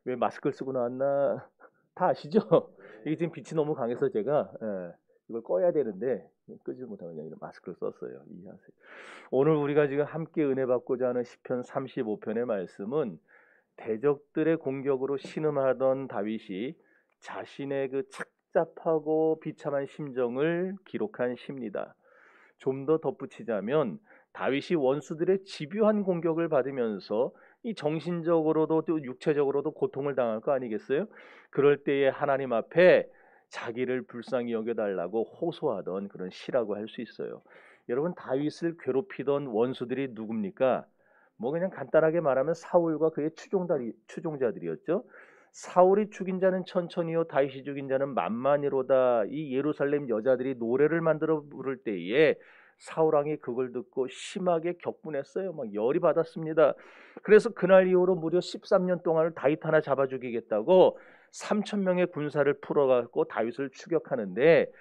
왜 마스크를 쓰고 나왔나 다 아시죠? 이게 지금 빛이 너무 강해서 제가 이걸 꺼야 되는데 끄지 못하고 그냥 이런 마스크를 썼어요. 이해하세요? 오늘 우리가 지금 함께 은혜 받고자 하는 시편 35편의 말씀은 대적들의 공격으로 신음하던 다윗이 자신의 그 착잡하고 비참한 심정을 기록한 시입니다. 좀 더 덧붙이자면 다윗이 원수들의 집요한 공격을 받으면서 이 정신적으로도 또 육체적으로도 고통을 당할 거 아니겠어요? 그럴 때에 하나님 앞에 자기를 불쌍히 여겨달라고 호소하던 그런 시라고 할 수 있어요. 여러분, 다윗을 괴롭히던 원수들이 누굽니까? 뭐 그냥 간단하게 말하면 사울과 그의 추종자들이었죠. 사울이 죽인 자는 천천히요 다윗이 죽인 자는 만만이로다. 이 예루살렘 여자들이 노래를 만들어 부를 때에 사울 왕이 그걸 듣고 심하게 격분했어요. 막 열이 받았습니다. 그래서 그날 이후로 무려 13년 동안을 다윗 하나 잡아 죽이겠다고 3천 명의 군사를 풀어갖고 다윗을 추격하는데,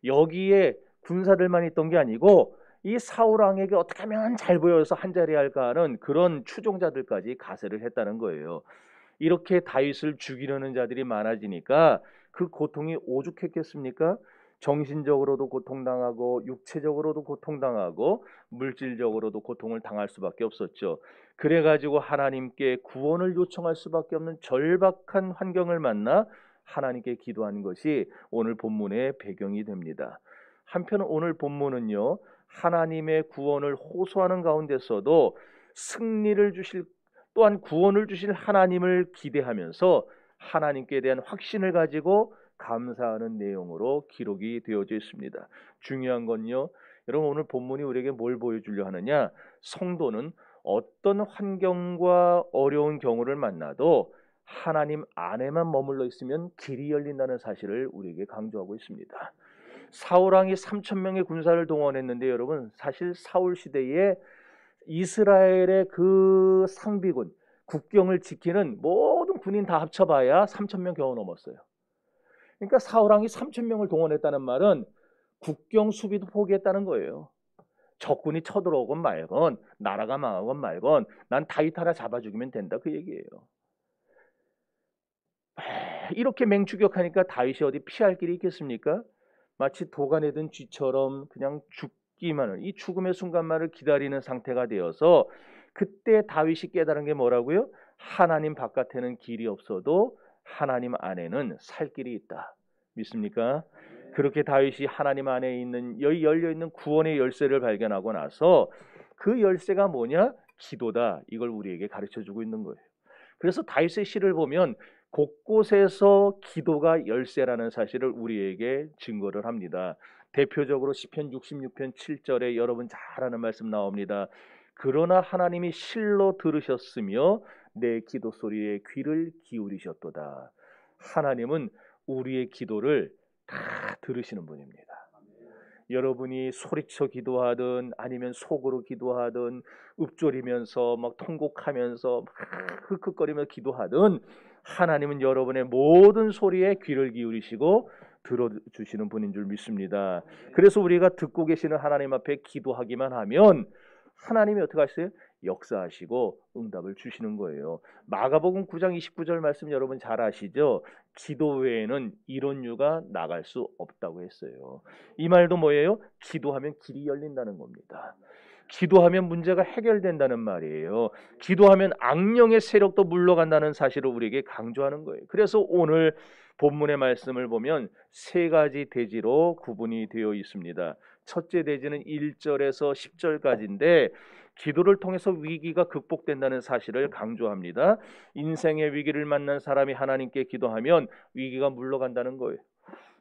여기에 군사들만 있던 게 아니고 이 사울 왕에게 어떻게 하면 잘 보여서 한 자리 할까 하는 그런 추종자들까지 가세를 했다는 거예요. 이렇게 다윗을 죽이려는 자들이 많아지니까 그 고통이 오죽했겠습니까? 정신적으로도 고통당하고 육체적으로도 고통당하고 물질적으로도 고통을 당할 수밖에 없었죠. 그래가지고 하나님께 구원을 요청할 수밖에 없는 절박한 환경을 만나 하나님께 기도한 것이 오늘 본문의 배경이 됩니다. 한편 오늘 본문은요, 하나님의 구원을 호소하는 가운데서도 승리를 주실, 또한 구원을 주실 하나님을 기대하면서 하나님께 대한 확신을 가지고 감사하는 내용으로 기록이 되어져 있습니다. 중요한 건요, 여러분, 오늘 본문이 우리에게 뭘 보여주려 하느냐? 성도는 어떤 환경과 어려운 경우를 만나도 하나님 안에만 머물러 있으면 길이 열린다는 사실을 우리에게 강조하고 있습니다. 사울 왕이 3천 명의 군사를 동원했는데, 여러분, 사실 사울 시대에 이스라엘의 그 상비군, 국경을 지키는 모든 군인 다 합쳐봐야 3천 명 겨우 넘었어요. 그러니까 사울 왕이 3천 명을 동원했다는 말은 국경 수비도 포기했다는 거예요. 적군이 쳐들어오건 말건 나라가 망하건 말건 난 다윗 하나 잡아 죽이면 된다, 그 얘기예요. 이렇게 맹추격하니까 다윗이 어디 피할 길이 있겠습니까? 마치 도가내든 쥐처럼 그냥 죽기만을, 이 죽음의 순간만을 기다리는 상태가 되어서, 그때 다윗이 깨달은 게 뭐라고요? 하나님 바깥에는 길이 없어도 하나님 안에는 살 길이 있다. 믿습니까? 그렇게 다윗이 하나님 안에 있는, 여기 열려있는 구원의 열쇠를 발견하고 나서 그 열쇠가 뭐냐? 기도다. 이걸 우리에게 가르쳐주고 있는 거예요. 그래서 다윗의 시를 보면 곳곳에서 기도가 열쇠라는 사실을 우리에게 증거를 합니다. 대표적으로 시편 66편 7절에 여러분 잘 아는 말씀 나옵니다. 그러나 하나님이 실로 들으셨으며 내 기도 소리에 귀를 기울이셨도다. 하나님은 우리의 기도를 다 들으시는 분입니다. 여러분이 소리쳐 기도하든 아니면 속으로 기도하든 읊조리면서 막 통곡하면서 막 흑흑거리며 기도하든 하나님은 여러분의 모든 소리에 귀를 기울이시고 들어주시는 분인 줄 믿습니다. 그래서 우리가 듣고 계시는 하나님 앞에 기도하기만 하면 하나님이 어떻게 하세요? 역사하시고 응답을 주시는 거예요. 마가복음 9장 29절 말씀 여러분 잘 아시죠? 기도 외에는 이론류가 나갈 수 없다고 했어요. 이 말도 뭐예요? 기도하면 길이 열린다는 겁니다. 기도하면 문제가 해결된다는 말이에요. 기도하면 악령의 세력도 물러간다는 사실을 우리에게 강조하는 거예요. 그래서 오늘 본문의 말씀을 보면 세 가지 대지로 구분이 되어 있습니다. 첫째 대지는 1절에서 10절까지인데 기도를 통해서 위기가 극복된다는 사실을 강조합니다. 인생의 위기를 만난 사람이 하나님께 기도하면 위기가 물러간다는 거예요.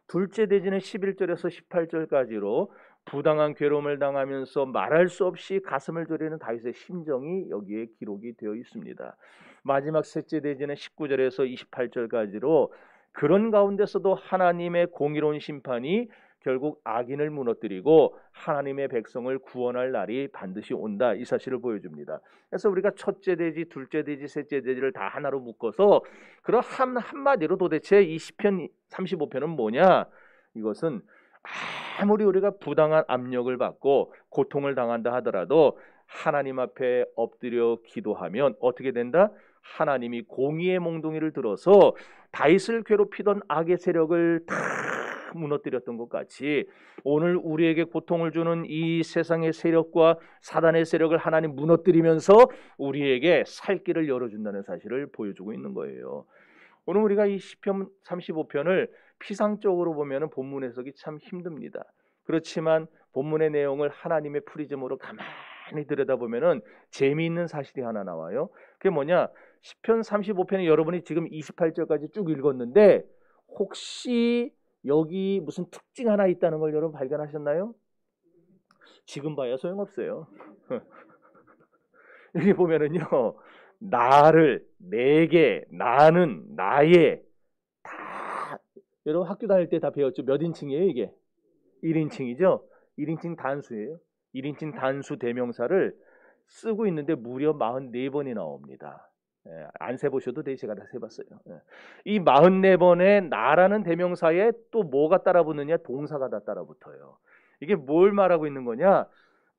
둘째 대지는 11절에서 18절까지로 부당한 괴로움을 당하면서 말할 수 없이 가슴을 졸이는 다윗의 심정이 여기에 기록이 되어 있습니다. 마지막 셋째 대지는 19절에서 28절까지로 그런 가운데서도 하나님의 공의로운 심판이 결국 악인을 무너뜨리고 하나님의 백성을 구원할 날이 반드시 온다, 이 사실을 보여줍니다. 그래서 우리가 첫째 대지, 둘째 대지, 셋째 대지를 다 하나로 묶어서 그런 한마디로 도대체 이 시편 35편은 뭐냐? 이것은 아무리 우리가 부당한 압력을 받고 고통을 당한다 하더라도 하나님 앞에 엎드려 기도하면 어떻게 된다? 하나님이 공의의 몽둥이를 들어서 다윗을 괴롭히던 악의 세력을 다 무너뜨렸던 것 같이 오늘 우리에게 고통을 주는 이 세상의 세력과 사단의 세력을 하나님 무너뜨리면서 우리에게 살 길을 열어준다는 사실을 보여주고 있는 거예요. 오늘 우리가 이 시편 35편을 피상적으로 보면 본문 해석이 참 힘듭니다. 그렇지만 본문의 내용을 하나님의 프리즘으로 가만히 들여다보면 재미있는 사실이 하나 나와요. 그게 뭐냐? 시편 35편이 여러분이 지금 28절까지 쭉 읽었는데 혹시 여기 무슨 특징 하나 있다는 걸 여러분 발견하셨나요? 지금 봐야 소용없어요. 여기 보면은요, 나를, 내게, 나는, 나의 다 여러분 학교 다닐 때 다 배웠죠? 몇 인칭이에요 이게? 1인칭이죠? 1인칭 단수예요. 1인칭 단수 대명사를 쓰고 있는데 무려 44번이 나옵니다. 안 세보셔도 돼. 제가 다 세봤어요. 이 44번의 나라는 대명사에 또 뭐가 따라붙느냐? 동사가 다 따라붙어요. 이게 뭘 말하고 있는 거냐?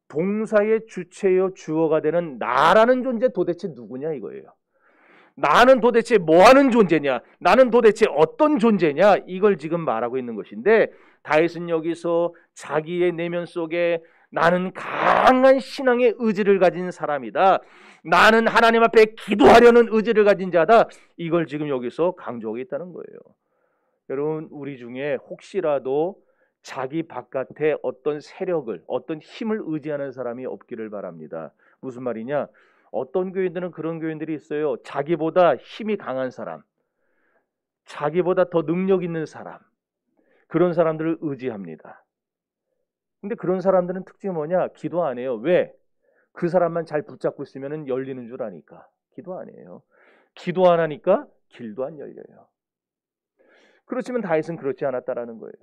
동사의 주체요 주어가 되는 나라는 존재 도대체 누구냐 이거예요. 나는 도대체 뭐하는 존재냐? 나는 도대체 어떤 존재냐? 이걸 지금 말하고 있는 것인데 다윗은 여기서 자기의 내면 속에 나는 강한 신앙의 의지를 가진 사람이다. 나는 하나님 앞에 기도하려는 의지를 가진 자다. 이걸 지금 여기서 강조하고 있다는 거예요. 여러분 우리 중에 혹시라도 자기 바깥에 어떤 세력을 어떤 힘을 의지하는 사람이 없기를 바랍니다. 무슨 말이냐? 어떤 교인들은 그런 교인들이 있어요. 자기보다 힘이 강한 사람, 자기보다 더 능력 있는 사람, 그런 사람들을 의지합니다. 근데 그런 사람들은 특징이 뭐냐? 기도 안 해요. 왜? 그 사람만 잘 붙잡고 있으면 열리는 줄 아니까 기도 안 해요. 기도 안 하니까 길도 안 열려요. 그렇지만 다윗은 그렇지 않았다라는 거예요.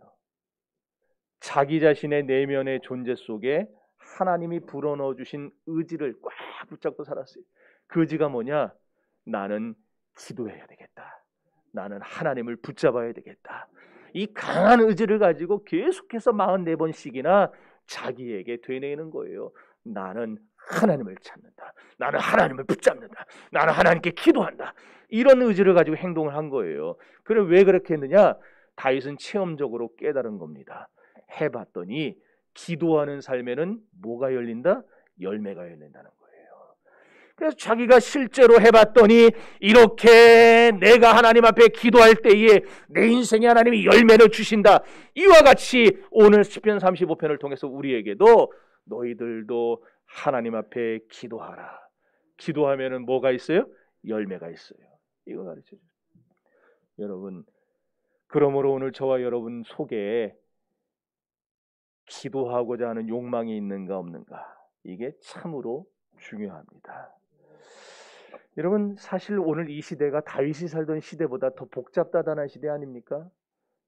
자기 자신의 내면의 존재 속에 하나님이 불어넣어 주신 의지를 꽉 붙잡고 살았어요. 그 의지가 뭐냐? 나는 기도해야 되겠다. 나는 하나님을 붙잡아야 되겠다. 이 강한 의지를 가지고 계속해서 44번씩이나 자기에게 되뇌이는 거예요. 나는 하나님을 찾는다. 나는 하나님을 붙잡는다. 나는 하나님께 기도한다. 이런 의지를 가지고 행동을 한 거예요. 그럼 왜 그렇게 했느냐? 다윗은 체험적으로 깨달은 겁니다. 해봤더니 기도하는 삶에는 뭐가 열린다? 열매가 열린다는 거예요. 그래서 자기가 실제로 해봤더니 이렇게 내가 하나님 앞에 기도할 때에 내 인생에 하나님이 열매를 주신다. 이와 같이 오늘 시편 35편을 통해서 우리에게도 너희들도 하나님 앞에 기도하라. 기도하면은 뭐가 있어요? 열매가 있어요. 이거 가르쳐줘요. 여러분, 그러므로 오늘 저와 여러분 속에 기도하고자 하는 욕망이 있는가 없는가, 이게 참으로 중요합니다. 여러분 사실 오늘 이 시대가 다윗이 살던 시대보다 더 복잡다단한 시대 아닙니까?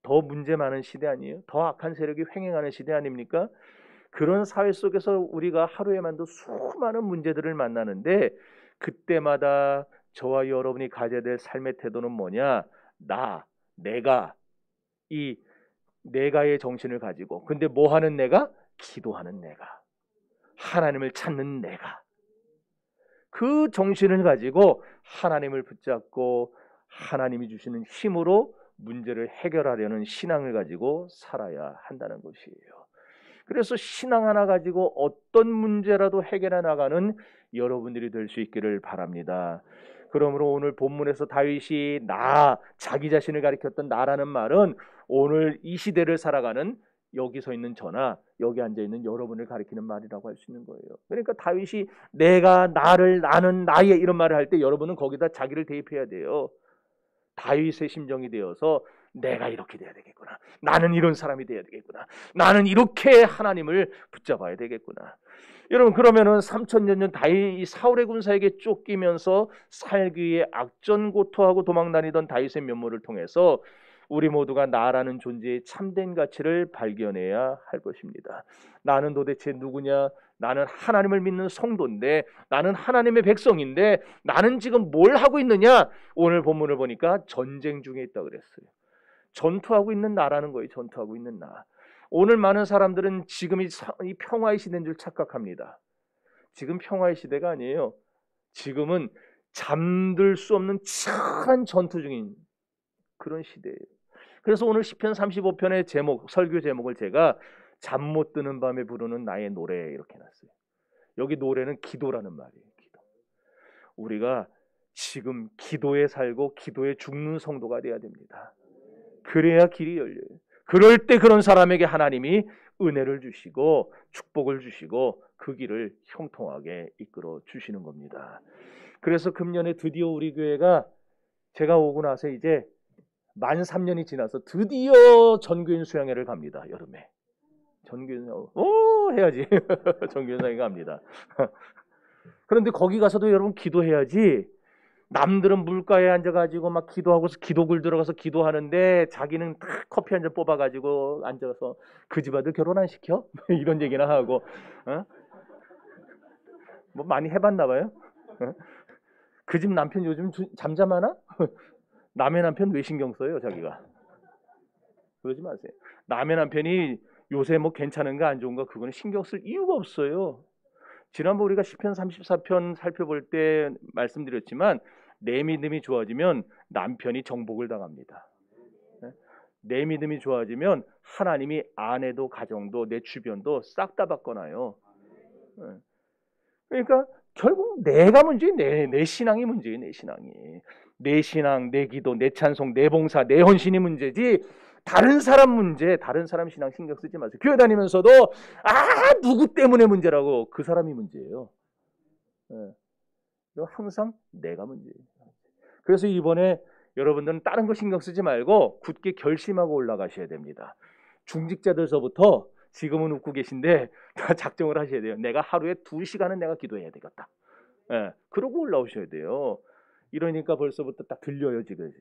더 문제 많은 시대 아니에요? 더 악한 세력이 횡행하는 시대 아닙니까? 그런 사회 속에서 우리가 하루에만도 수많은 문제들을 만나는데 그때마다 저와 여러분이 가져야 될 삶의 태도는 뭐냐? 내가 이 내가의 정신을 가지고, 근데 뭐 하는 내가? 기도하는 내가, 하나님을 찾는 내가, 그 정신을 가지고 하나님을 붙잡고 하나님이 주시는 힘으로 문제를 해결하려는 신앙을 가지고 살아야 한다는 것이에요. 그래서 신앙 하나 가지고 어떤 문제라도 해결해 나가는 여러분들이 될 수 있기를 바랍니다. 그러므로 오늘 본문에서 다윗이 자기 자신을 가리켰던 나라는 말은 오늘 이 시대를 살아가는 여기 서 있는 저나 여기 앉아 있는 여러분을 가리키는 말이라고 할 수 있는 거예요. 그러니까 다윗이 내가, 나를, 나는, 나의 이런 말을 할 때 여러분은 거기다 자기를 대입해야 돼요. 다윗의 심정이 되어서 내가 이렇게 돼야 되겠구나. 나는 이런 사람이 돼야 되겠구나. 나는 이렇게 하나님을 붙잡아야 되겠구나. 여러분 그러면은 3000년 전 다윗 사울의 군사에게 쫓기면서 살기 위해 악전고토하고 도망다니던 다윗의 면모를 통해서 우리 모두가 나라는 존재의 참된 가치를 발견해야 할 것입니다. 나는 도대체 누구냐? 나는 하나님을 믿는 성도인데, 나는 하나님의 백성인데 나는 지금 뭘 하고 있느냐? 오늘 본문을 보니까 전쟁 중에 있다 그랬어요. 전투하고 있는 나라는 거예요. 전투하고 있는 나. 오늘 많은 사람들은 지금이 평화의 시대인 줄 착각합니다. 지금 평화의 시대가 아니에요. 지금은 잠들 수 없는 치열한 전투 중인 그런 시대예요. 그래서 오늘 시편 35편의 제목, 설교 제목을 제가 잠 못 드는 밤에 부르는 나의 노래 이렇게 해놨어요. 여기 노래는 기도라는 말이에요. 기도. 우리가 지금 기도에 살고 기도에 죽는 성도가 돼야 됩니다. 그래야 길이 열려요. 그럴 때 그런 사람에게 하나님이 은혜를 주시고 축복을 주시고 그 길을 형통하게 이끌어 주시는 겁니다. 그래서 금년에 드디어 우리 교회가 제가 오고 나서 이제 만 3년이 지나서 드디어 전교인 수양회를 갑니다. 여름에. 전교인 해야지. 전교인 수양회 갑니다. 그런데 거기 가서도 여러분 기도해야지. 남들은 물가에 앉아가지고 막 기도하고서 기도글 들어가서 기도하는데 자기는 딱 커피 한 잔 뽑아가지고 앉아서 그 집 아들 결혼 안 시켜? 이런 얘기나 하고 뭐 많이 해봤나 봐요. 그 집 남편 요즘 잠잠하나? 남의 남편 왜 신경 써요 자기가? 그러지 마세요. 남의 남편이 요새 뭐 괜찮은가 안 좋은가 그거는 신경 쓸 이유가 없어요. 지난번 우리가 시편 34편 살펴볼 때 말씀드렸지만 내 믿음이 좋아지면 남편이 정복을 당합니다. 내 믿음이 좋아지면 하나님이 아내도 가정도 내 주변도 싹 다 바꿔놔요. 그러니까 결국 내가 문제예요. 내 신앙이 문제예요. 내 신앙이. 내 신앙, 내 기도, 내 찬송, 내 봉사, 내 헌신이 문제지 다른 사람 문제, 다른 사람 신앙 신경 쓰지 마세요. 교회 다니면서도 누구 때문에 문제라고 그 사람이 문제예요. 항상 내가 문제예요. 그래서 이번에 여러분들은 다른 거 신경 쓰지 말고 굳게 결심하고 올라가셔야 됩니다. 중직자들서부터 지금은 웃고 계신데 다 작정을 하셔야 돼요. 내가 하루에 2시간은 내가 기도해야 되겠다. 그러고 올라오셔야 돼요. 이러니까 벌써부터 딱 들려요 지금.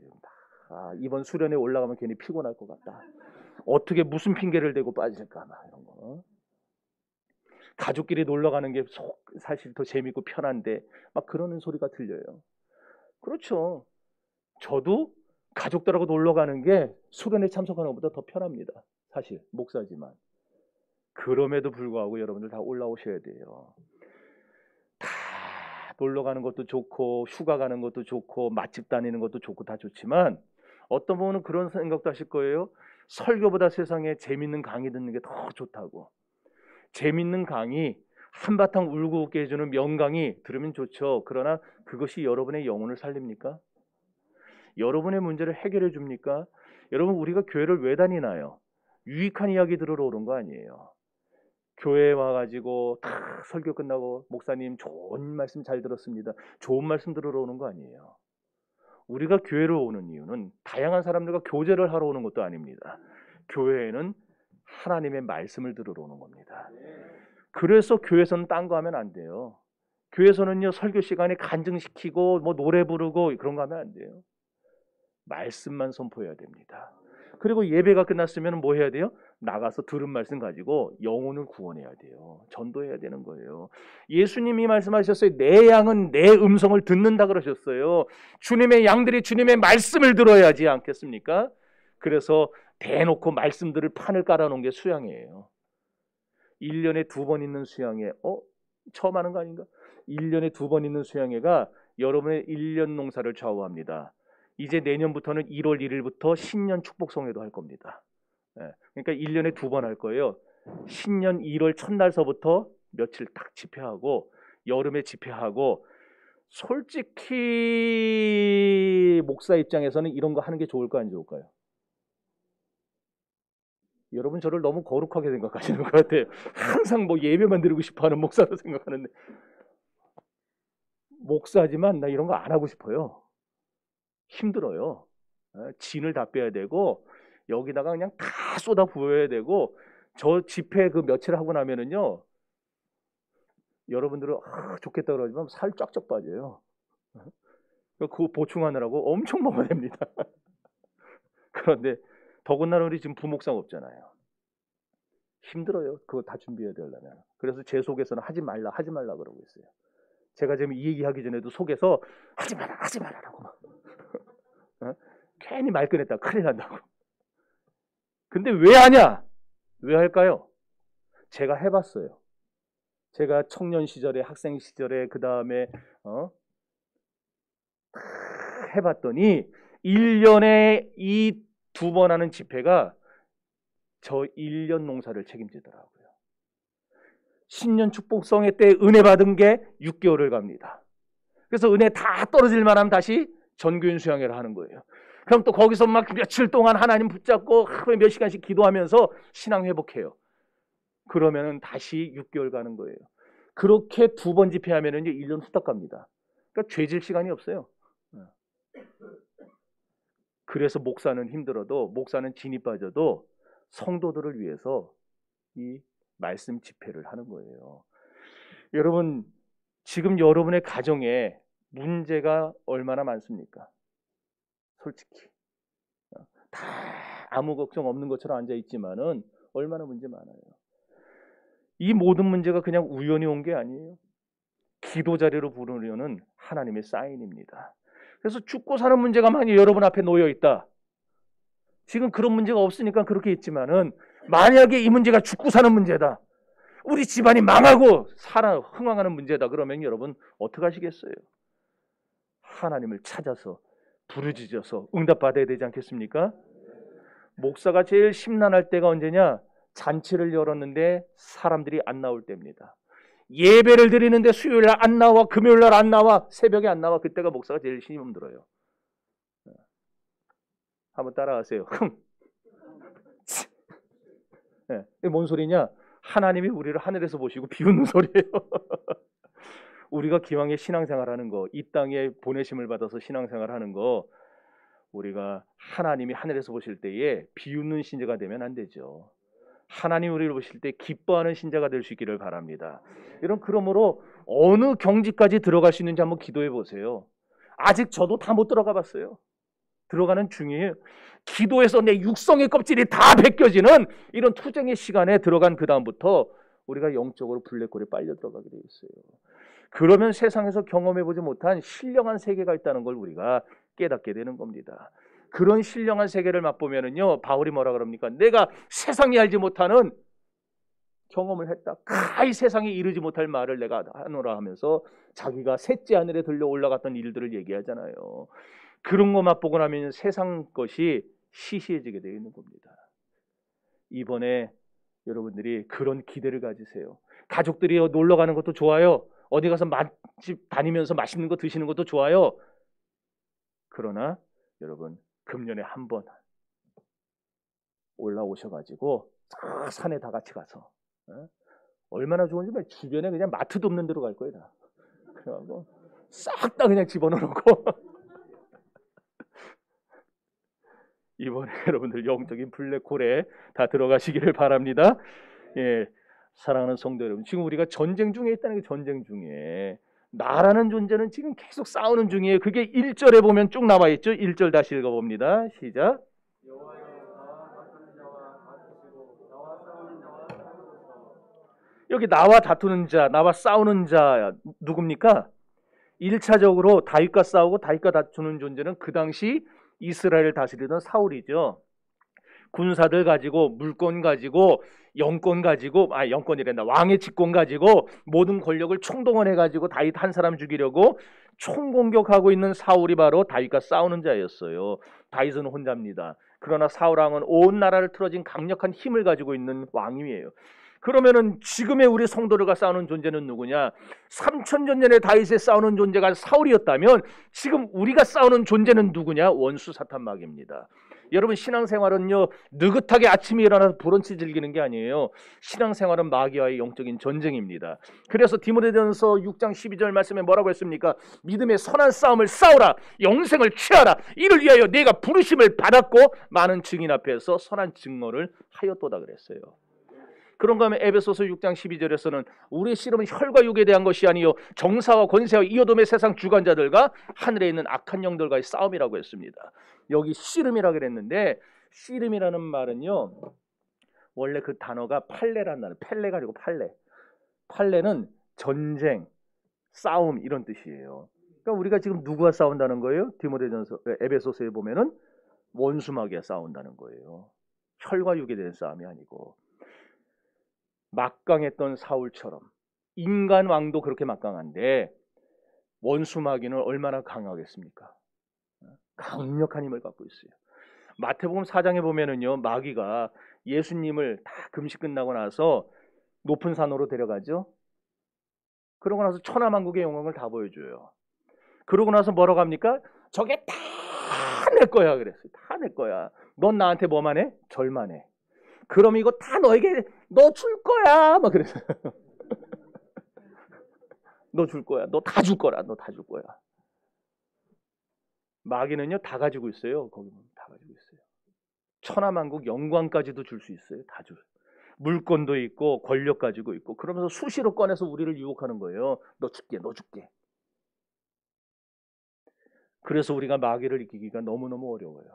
이번 수련회 올라가면 괜히 피곤할 것 같다. 어떻게 무슨 핑계를 대고 빠질까 막 이런 거. 가족끼리 놀러 가는 게 사실 더 재밌고 편한데 막 그러는 소리가 들려요. 그렇죠. 저도 가족들하고 놀러 가는 게 수련회 참석하는 것보다 더 편합니다. 사실 목사지만. 그럼에도 불구하고 여러분들 다 올라오셔야 돼요. 다 놀러 가는 것도 좋고 휴가 가는 것도 좋고 맛집 다니는 것도 좋고 다 좋지만 어떤 분은 그런 생각도 하실 거예요. 설교보다 세상에 재밌는 강의 듣는 게 더 좋다고. 재밌는 강의, 한바탕 울고 웃게 해주는 명강의 들으면 좋죠. 그러나 그것이 여러분의 영혼을 살립니까? 여러분의 문제를 해결해 줍니까? 여러분 우리가 교회를 왜 다니나요? 유익한 이야기 들으러 오는 거 아니에요. 교회에 와가지고 다 설교 끝나고 목사님 좋은 말씀 잘 들었습니다. 좋은 말씀 들으러 오는 거 아니에요. 우리가 교회로 오는 이유는 다양한 사람들과 교제를 하러 오는 것도 아닙니다. 교회에는 하나님의 말씀을 들으러 오는 겁니다. 그래서 교회에서는 딴 거 하면 안 돼요. 교회에서는요 설교 시간에 간증시키고 뭐 노래 부르고 그런 거 하면 안 돼요. 말씀만 선포해야 됩니다. 그리고 예배가 끝났으면 뭐 해야 돼요? 나가서 들은 말씀 가지고 영혼을 구원해야 돼요. 전도해야 되는 거예요. 예수님이 말씀하셨어요. 내 양은 내 음성을 듣는다 그러셨어요. 주님의 양들이 주님의 말씀을 들어야지 않겠습니까? 그래서 대놓고 말씀들을 판을 깔아놓은 게 수양회예요. 1년에 2번 있는 수양회. 처음 하는 거 아닌가? 1년에 2번 있는 수양회가 여러분의 1년 농사를 좌우합니다. 이제 내년부터는 1월 1일부터 신년 축복성회도 할 겁니다. 그러니까 1년에 2번 할 거예요. 신년 1월 첫날서부터 며칠 딱 집회하고 여름에 집회하고 솔직히 목사 입장에서는 이런 거 하는 게 좋을까 안 좋을까요? 여러분 저를 너무 거룩하게 생각하시는 것 같아요. 항상 뭐 예배만 드리고 싶어하는 목사로 생각하는데 목사지만 나 이런 거 안 하고 싶어요. 힘들어요. 진을 다 빼야 되고 여기다가 그냥 다 쏟아 부어야 되고 저 집회 그 며칠 하고 나면은요 여러분들은 좋겠다 그러지만 살 쫙쫙 빠져요. 그거 보충하느라고 엄청 먹어야 됩니다. 그런데 더군다나 우리 지금 부목상 없잖아요. 힘들어요. 그거 다 준비해야 되려면. 그래서 제 속에서는 하지 말라 그러고 있어요. 제가 지금 이 얘기하기 전에도 속에서 하지 마라라고 막. 괜히 말 꺼냈다 큰일 난다고. 근데 왜 하냐? 왜 할까요? 제가 해봤어요. 제가 청년 시절에, 학생 시절에 그 다음에 해봤더니 1년에 이 2번 하는 집회가 저 1년 농사를 책임지더라고요. 신년 축복성회 때 은혜 받은 게 6개월을 갑니다. 그래서 은혜 다 떨어질 만하면 다시 전교인 수양회를 하는 거예요. 그럼 또 거기서 막 며칠 동안 하나님 붙잡고 하루에 몇 시간씩 기도하면서 신앙 회복해요. 그러면은 다시 6개월 가는 거예요. 그렇게 2번 집회하면은 이제 1년 후딱 갑니다. 그러니까 죄질 시간이 없어요. 그래서 목사는 힘들어도, 목사는 진이 빠져도 성도들을 위해서 이 말씀 집회를 하는 거예요. 여러분, 지금 여러분의 가정에 문제가 얼마나 많습니까? 솔직히 다 아무 걱정 없는 것처럼 앉아 있지만은 얼마나 문제 많아요. 이 모든 문제가 그냥 우연히 온 게 아니에요. 기도 자리로 부르려는 하나님의 사인입니다. 그래서 죽고 사는 문제가 많이 여러분 앞에 놓여 있다. 지금 그런 문제가 없으니까 그렇게 있지만은 만약에 이 문제가 죽고 사는 문제다, 우리 집안이 망하고 흥황하는 문제다, 그러면 여러분 어떻게 하시겠어요? 하나님을 찾아서 부르짖어서 응답받아야 되지 않겠습니까? 목사가 제일 심란할 때가 언제냐? 잔치를 열었는데 사람들이 안 나올 때입니다. 예배를 드리는데 수요일날 안 나와, 금요일날 안 나와, 새벽에 안 나와. 그때가 목사가 제일 힘들어요. 한번 따라하세요. 네, 뭔 소리냐? 하나님이 우리를 하늘에서 보시고 비웃는 소리예요. 우리가 기왕에 신앙생활하는 거, 이 땅에 보내심을 받아서 신앙생활하는 거, 우리가 하나님이 하늘에서 보실 때에 비웃는 신자가 되면 안 되죠. 하나님 우리를 보실 때 기뻐하는 신자가 될 수 있기를 바랍니다. 그러므로 어느 경지까지 들어갈 수 있는지 한번 기도해 보세요. 아직 저도 다 못 들어가 봤어요. 들어가는 중이에요. 기도해서 내 육성의 껍질이 다 벗겨지는 이런 투쟁의 시간에 들어간 그 다음부터 우리가 영적으로 블랙홀에 빨려 들어가게 되어 있어요. 그러면 세상에서 경험해보지 못한 신령한 세계가 있다는 걸 우리가 깨닫게 되는 겁니다. 그런 신령한 세계를 맛보면은요, 바울이 뭐라 그럽니까? 내가 세상이 알지 못하는 경험을 했다. 이 세상이 이루지 못할 말을 내가 하노라 하면서 자기가 셋째 하늘에 들려 올라갔던 일들을 얘기하잖아요. 그런 거 맛보고 나면 세상 것이 시시해지게 되어 있는 겁니다. 이번에 여러분들이 그런 기대를 가지세요. 가족들이 놀러 가는 것도 좋아요. 어디 가서 맛집 다니면서 맛있는 거 드시는 것도 좋아요. 그러나 여러분, 금년에 한 번 올라오셔가지고 산에 다 같이 가서 얼마나 좋은지 주변에 그냥 마트도 없는 데로 갈 거예요. 다. 그래가지고 싹 다 그냥 집어넣고 이번에 여러분들 영적인 블랙홀에 다 들어가시기를 바랍니다. 예, 사랑하는 성도 여러분, 지금 우리가 전쟁 중에 있다는 게, 전쟁 중에 나라는 존재는 지금 계속 싸우는 중이에요. 그게 1절에 보면 쭉 나와 있죠. 1절 다시 읽어봅니다. 시작. 여기 나와 다투는 자, 나와 싸우는 자 누굽니까? 1차적으로 다윗과 싸우고 다윗과 다투는 존재는 그 당시 이스라엘을 다스리던 사울이죠. 군사들 가지고, 물권 가지고, 영권 가지고, 영권이란다, 왕의 직권 가지고 모든 권력을 총동원해 가지고 다윗 한 사람 죽이려고 총공격하고 있는 사울이 바로 다윗과 싸우는 자였어요. 다윗은 혼자입니다. 그러나 사울 왕은 온 나라를 틀어진 강력한 힘을 가지고 있는 왕이에요. 그러면은 지금의 우리 성도들과 싸우는 존재는 누구냐? 3000년 전에 다윗에 싸우는 존재가 사울이었다면 지금 우리가 싸우는 존재는 누구냐? 원수 사탄마귀입니다. 여러분, 신앙생활은요, 느긋하게 아침에 일어나서 브런치 즐기는 게 아니에요. 신앙생활은 마귀와의 영적인 전쟁입니다. 그래서 디모데전서 6장 12절 말씀에 뭐라고 했습니까? 믿음의 선한 싸움을 싸우라, 영생을 취하라, 이를 위하여 내가 부르심을 받았고 많은 증인 앞에서 선한 증거를 하였도다 그랬어요. 그런가 하면 에베소서 6장 12절에서는 우리의 씨름은 혈과 육에 대한 것이 아니요 정사와 권세와 이 어둠의 세상 주관자들과 하늘에 있는 악한 영들과의 싸움이라고 했습니다. 여기 씨름이라고 그랬는데, 씨름이라는 말은요, 원래 그 단어가 팔레라는 단어, 펠레가 아니고 팔레. 팔레는 전쟁, 싸움 이런 뜻이에요. 그러니까 우리가 지금 누구와 싸운다는 거예요? 디모데전서, 에베소서에 보면은 원수마귀와 싸운다는 거예요. 혈과 육에 대한 싸움이 아니고. 막강했던 사울처럼 인간 왕도 그렇게 막강한데 원수 마귀는 얼마나 강하겠습니까? 강력한 힘을 갖고 있어요. 마태복음 4장에 보면은요, 마귀가 예수님을 다 금식 끝나고 나서 높은 산으로 데려가죠. 그러고 나서 천하만국의 영광을 다 보여줘요. 그러고 나서 뭐라고 합니까? 저게 다 내 거야 그랬어요. 다 내 거야. 넌 나한테 뭐만 해? 절만 해. 그럼 이거 다 너에게 너 줄 거야. 막 그랬어요. 너 줄 거야. 너 다 줄 거라. 너 다 줄 거야. 마귀는요 다 가지고 있어요. 거기 보면 다 가지고 있어요. 천하만국 영광까지도 줄 수 있어요. 다 줄. 물권도 있고 권력 가지고 있고 그러면서 수시로 꺼내서 우리를 유혹하는 거예요. 너 줄게, 너 줄게. 그래서 우리가 마귀를 이기기가 너무너무 어려워요.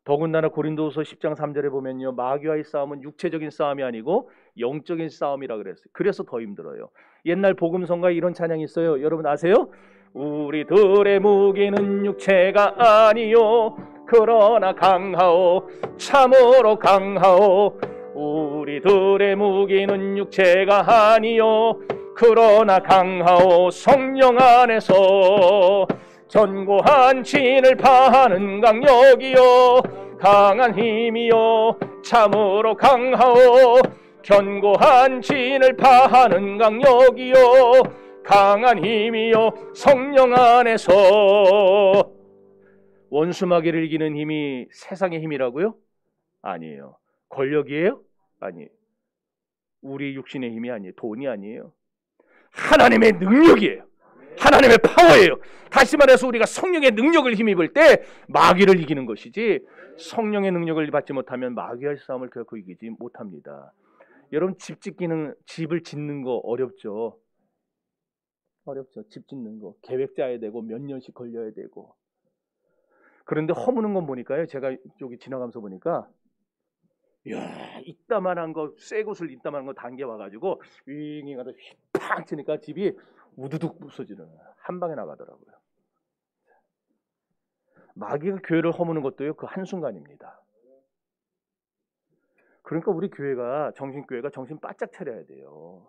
더군다나 고린도후서 10장 3절에 보면요, 마귀와의 싸움은 육체적인 싸움이 아니고 영적인 싸움이라 그랬어요. 그래서 더 힘들어요. 옛날 복음성가에 이런 찬양이 있어요. 여러분 아세요? 우리들의 무기는 육체가 아니요 그러나 강하오 참으로 강하오. 우리들의 무기는 육체가 아니요 그러나 강하오 성령 안에서 견고한 진을 파하는 강력이요 강한 힘이요 참으로 강하오. 견고한 진을 파하는 강력이요 강한 힘이요 성령 안에서. 원수 마귀를 이기는 힘이 세상의 힘이라고요? 아니에요. 권력이에요? 아니에요. 우리 육신의 힘이 아니에요. 돈이 아니에요. 하나님의 능력이에요. 하나님의 파워예요. 다시 말해서 우리가 성령의 능력을 힘입을 때 마귀를 이기는 것이지 성령의 능력을 받지 못하면 마귀와의 싸움을 결코 이기지 못합니다. 여러분 집을 짓는 거 어렵죠? 어렵죠. 집 짓는 거 계획 짜야 되고 몇 년씩 걸려야 되고. 그런데 허무는 건 보니까요. 제가 여기 지나가면서 보니까 이야 이따만한 거 새 곳을 이따만한 거 당겨 와가지고 윙 가서 휘팡 치니까 집이 우두둑 부서지는 한 방에 나가더라고요. 마귀가 교회를 허무는 것도요 그 한순간입니다. 그러니까 우리 교회가 정신교회가 정신 바짝 차려야 돼요.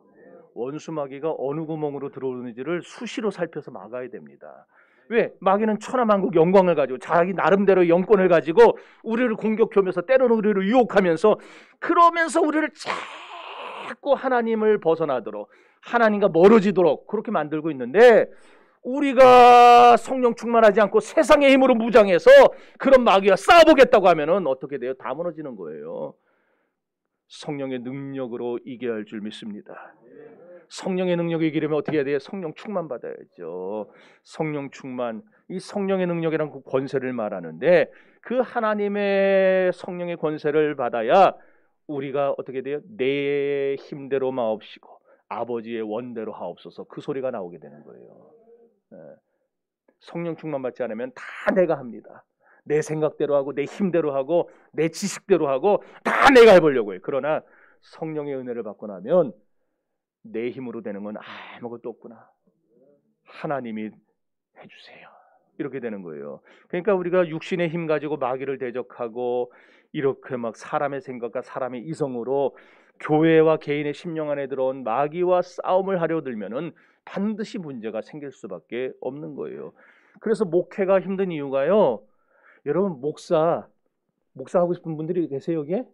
원수 마귀가 어느 구멍으로 들어오는지를 수시로 살펴서 막아야 됩니다. 왜? 마귀는 천하만국 영광을 가지고 자기 나름대로 영권을 가지고 우리를 공격하면서 때로는 우리를 유혹하면서 그러면서 우리를 자꾸 하나님을 벗어나도록 하나님과 멀어지도록 그렇게 만들고 있는데 우리가 성령 충만하지 않고 세상의 힘으로 무장해서 그런 마귀와 싸워보겠다고 하면은 어떻게 돼요? 다 무너지는 거예요. 성령의 능력으로 이겨야 할 줄 믿습니다. 성령의 능력을 이기려면 어떻게 해야 돼요? 성령 충만 받아야죠. 성령 충만. 이 성령의 능력이란 그 권세를 말하는데 그 하나님의 성령의 권세를 받아야 우리가 어떻게 돼요? 내 힘대로 마옵시고 아버지의 원대로 하옵소서 그 소리가 나오게 되는 거예요. 성령 충만 받지 않으면 다 내가 합니다. 내 생각대로 하고 내 힘대로 하고 내 지식대로 하고 다 내가 해보려고 해요. 그러나 성령의 은혜를 받고 나면 내 힘으로 되는 건 아무것도 없구나. 하나님이 해주세요. 이렇게 되는 거예요. 그러니까 우리가 육신의 힘 가지고 마귀를 대적하고 이렇게 막 사람의 생각과 사람의 이성으로 교회와 개인의 심령 안에 들어온 마귀와 싸움을 하려 들면은 반드시 문제가 생길 수밖에 없는 거예요. 그래서 목회가 힘든 이유가요. 여러분 목사 하고 싶은 분들이 계세요 여기에?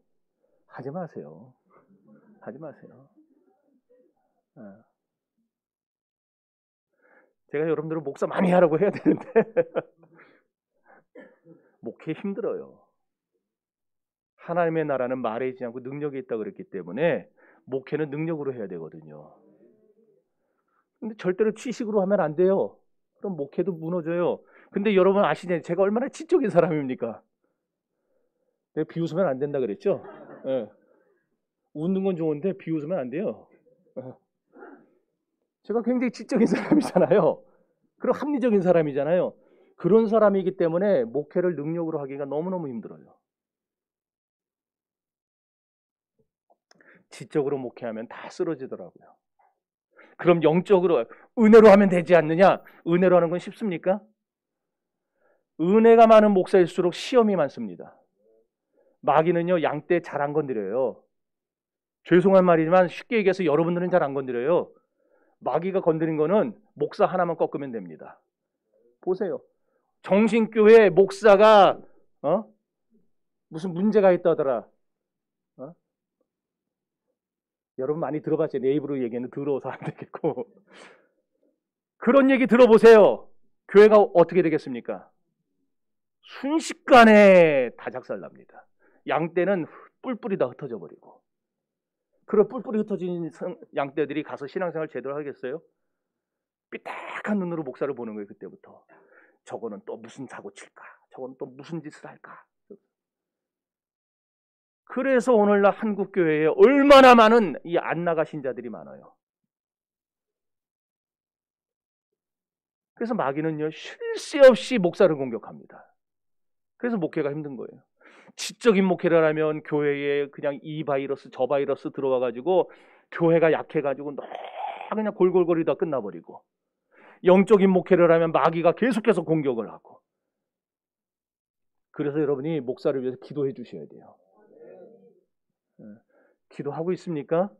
하지 마세요. 하지 마세요. 제가 여러분들은 목사 많이 하라고 해야 되는데 목회 힘들어요. 하나님의 나라는 말에 있지 않고 능력이 있다고 그랬기 때문에 목회는 능력으로 해야 되거든요. 근데 절대로 취식으로 하면 안 돼요. 그럼 목회도 무너져요. 근데 여러분 아시잖아요. 제가 얼마나 지적인 사람입니까? 내가 비웃으면 안 된다 그랬죠? 네. 웃는 건 좋은데 비웃으면 안 돼요. 제가 굉장히 지적인 사람이잖아요. 그리고 합리적인 사람이잖아요. 그런 사람이기 때문에 목회를 능력으로 하기가 너무너무 힘들어요. 지적으로 목회하면 다 쓰러지더라고요. 그럼 영적으로 은혜로 하면 되지 않느냐? 은혜로 하는 건 쉽습니까? 은혜가 많은 목사일수록 시험이 많습니다. 마귀는요 양떼 잘 안 건드려요. 죄송한 말이지만 쉽게 얘기해서 여러분들은 잘 안 건드려요. 마귀가 건드린 거는 목사 하나만 꺾으면 됩니다. 보세요. 정신교회 목사가 무슨 문제가 있다더라. 여러분 많이 들어봤죠? 내 입으로 얘기는 더러워서 안 되겠고. 그런 얘기 들어보세요. 교회가 어떻게 되겠습니까? 순식간에 다 작살납니다. 양떼는 뿔뿔이 다 흩어져 버리고. 그런 뿔뿔이 흩어진 양떼들이 가서 신앙생활 제대로 하겠어요? 삐딱한 눈으로 목사를 보는 거예요. 그때부터. 저거는 또 무슨 사고 칠까? 저거는 또 무슨 짓을 할까? 그래서 오늘날 한국 교회에 얼마나 많은 이 안 나가신 자들이 많아요. 그래서 마귀는요, 쉴 새 없이 목사를 공격합니다. 그래서 목회가 힘든 거예요. 지적인 목회를 하면 교회에 그냥 이 바이러스 저 바이러스 들어와가지고 교회가 약해가지고 그냥 골골거리다 끝나버리고, 영적인 목회를 하면 마귀가 계속해서 공격을 하고. 그래서 여러분이 목사를 위해서 기도해 주셔야 돼요. 기도하고 있습니까?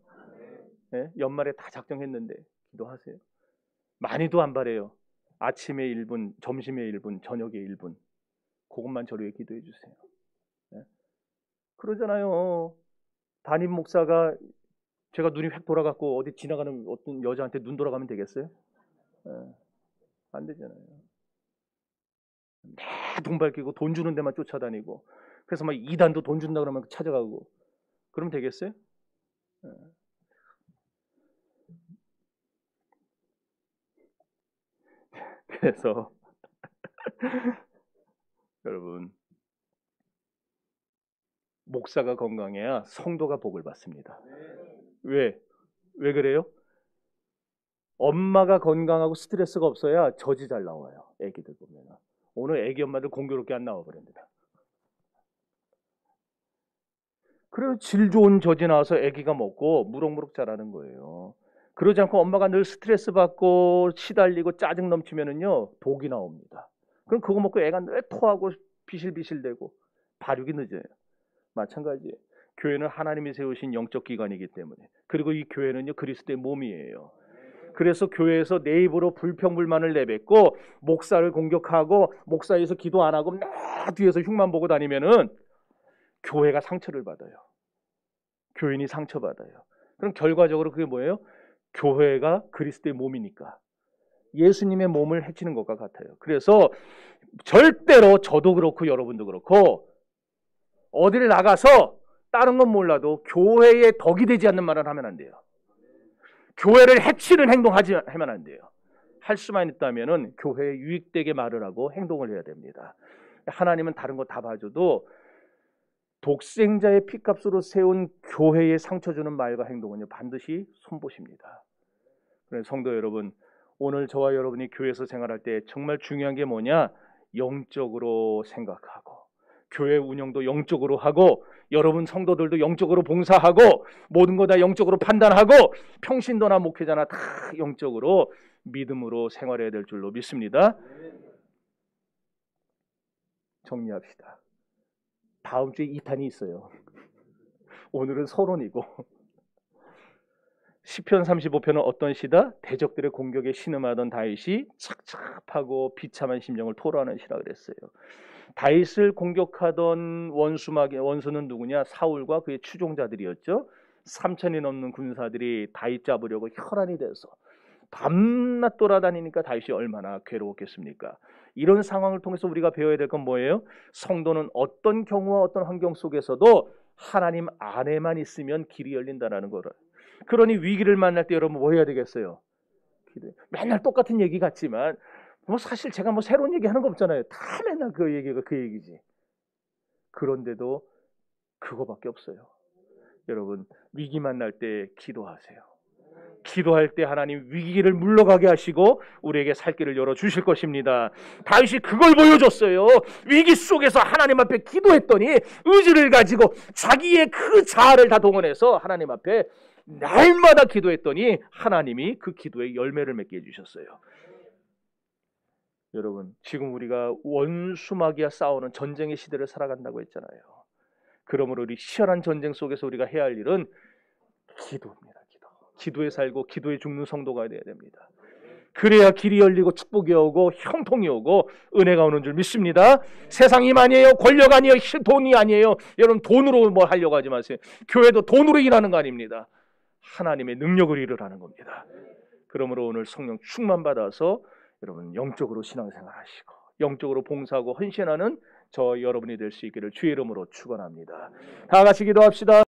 네? 연말에 다 작정했는데 기도하세요. 많이도 안 바래요. 아침에 1분, 점심에 1분, 저녁에 1분. 그것만 저를 위해 기도해 주세요. 네? 그러잖아요. 담임 목사가 제가 눈이 획 돌아갔고 어디 지나가는 어떤 여자한테 눈 돌아가면 되겠어요? 네. 안 되잖아요. 돈 밝히고 돈 주는 데만 쫓아다니고, 그래서 막 이단도 돈 준다 그러면 찾아가고, 그러면 되겠어요? 네. 그래서 여러분, 목사가 건강해야 성도가 복을 받습니다. 왜 그래요? 엄마가 건강하고 스트레스가 없어야 젖이 잘 나와요. 애기들 보면. 오늘 애기 엄마들 공교롭게 안 나와 버립니다. 그래서 질 좋은 젖이 나와서 애기가 먹고 무럭무럭 자라는 거예요. 그러지 않고 엄마가 늘 스트레스 받고 시달리고 짜증 넘치면은요, 독이 나옵니다. 그럼 그거 먹고 애가 늘 토하고 비실비실대고 발육이 늦어요. 마찬가지예요. 교회는 하나님이 세우신 영적 기관이기 때문에, 그리고 이 교회는요, 그리스도의 몸이에요. 그래서 교회에서 내 입으로 불평불만을 내뱉고 목사를 공격하고 목사에서 기도 안 하고 맨 뒤에서 흉만 보고 다니면은 교회가 상처를 받아요. 교인이 상처받아요. 그럼 결과적으로 그게 뭐예요? 교회가 그리스도의 몸이니까 예수님의 몸을 해치는 것과 같아요. 그래서 절대로 저도 그렇고 여러분도 그렇고 어디를 나가서 다른 건 몰라도 교회에 덕이 되지 않는 말을 하면 안 돼요. 교회를 해치는 행동하면 안 돼요. 할 수만 있다면은 교회에 유익되게 말을 하고 행동을 해야 됩니다. 하나님은 다른 거 다 봐줘도 독생자의 피값으로 세운 교회에 상처 주는 말과 행동은요, 반드시 손보십니다. 그래서 성도 여러분, 오늘 저와 여러분이 교회에서 생활할 때 정말 중요한 게 뭐냐? 영적으로 생각하고 교회 운영도 영적으로 하고 여러분 성도들도 영적으로 봉사하고 모든 거 다 영적으로 판단하고 평신도나 목회자나 다 영적으로 믿음으로 생활해야 될 줄로 믿습니다. 정리합시다. 다음 주에 2탄이 있어요. 오늘은 서론이고. 시편 35편은 어떤 시다? 대적들의 공격에 신음하던 다윗이 착잡하고 비참한 심정을 토로하는 시라 그랬어요. 다윗을 공격하던 원수는 누구냐? 사울과 그의 추종자들이었죠. 3,000이 넘는 군사들이 다윗 잡으려고 혈안이 돼서 밤낮 돌아다니니까 다윗이 얼마나 괴로웠겠습니까? 이런 상황을 통해서 우리가 배워야 될 건 뭐예요? 성도는 어떤 경우와 어떤 환경 속에서도 하나님 안에만 있으면 길이 열린다는 거를. 그러니 위기를 만날 때 여러분 뭐 해야 되겠어요? 맨날 똑같은 얘기 같지만 뭐 사실 제가 뭐 새로운 얘기 하는 거 없잖아요. 다 맨날 그 얘기가 그 얘기지. 그런데도 그거밖에 없어요. 여러분, 위기 만날 때 기도하세요. 기도할 때 하나님 위기를 물러가게 하시고 우리에게 살 길을 열어주실 것입니다. 다윗이 그걸 보여줬어요. 위기 속에서 하나님 앞에 기도했더니 의지를 가지고 자기의 그 자아를 다 동원해서 하나님 앞에 날마다 기도했더니 하나님이 그 기도에 열매를 맺게 해주셨어요. 여러분, 지금 우리가 원수마귀와 싸우는 전쟁의 시대를 살아간다고 했잖아요. 그러므로 우리 치열한 전쟁 속에서 우리가 해야 할 일은 기도입니다. 기도에 살고 기도에 죽는 성도가 되어야 됩니다. 그래야 길이 열리고 축복이 오고 형통이 오고 은혜가 오는 줄 믿습니다. 세상이 아니에요. 권력 아니에요. 돈이 아니에요. 여러분 돈으로 뭐 하려고 하지 마세요. 교회도 돈으로 일하는 거 아닙니다. 하나님의 능력을 일으라는 겁니다. 그러므로 오늘 성령 충만 받아서 여러분 영적으로 신앙생활하시고 영적으로 봉사하고 헌신하는 저 여러분이 될 수 있기를 주의 이름으로 축원합니다. 다 같이 기도합시다.